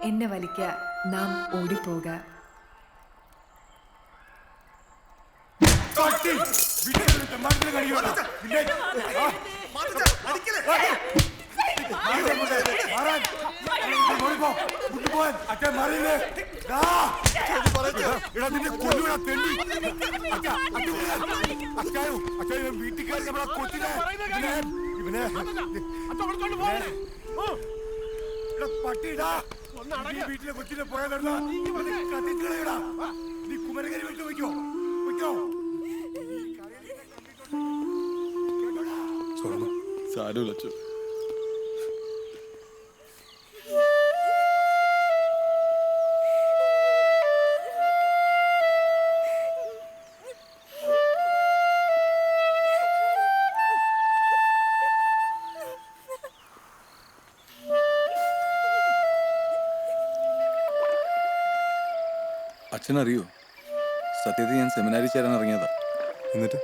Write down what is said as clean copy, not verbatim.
എന്നെ വലിക്ക, നാം ഓടിപ്പോക. വീട്ടുകാർ നമ്മളെ കൊച്ചിനെ ഇവനെ പട്ടിടാ വീട്ടിലെ കൊച്ചിനെ പോയാ കത്തിച്ചുകളാ. നീ കുമരകരി വിട്ടു വയ്ക്കോ വയ്ക്കോ. സാരമില്ല അച്ഛൻ. അച്ഛനറിയോ, സത്യത്തിൽ ഞാൻ സെമിനാരിൽ ചേരാൻ ഇറങ്ങിയതാ. എന്നിട്ട്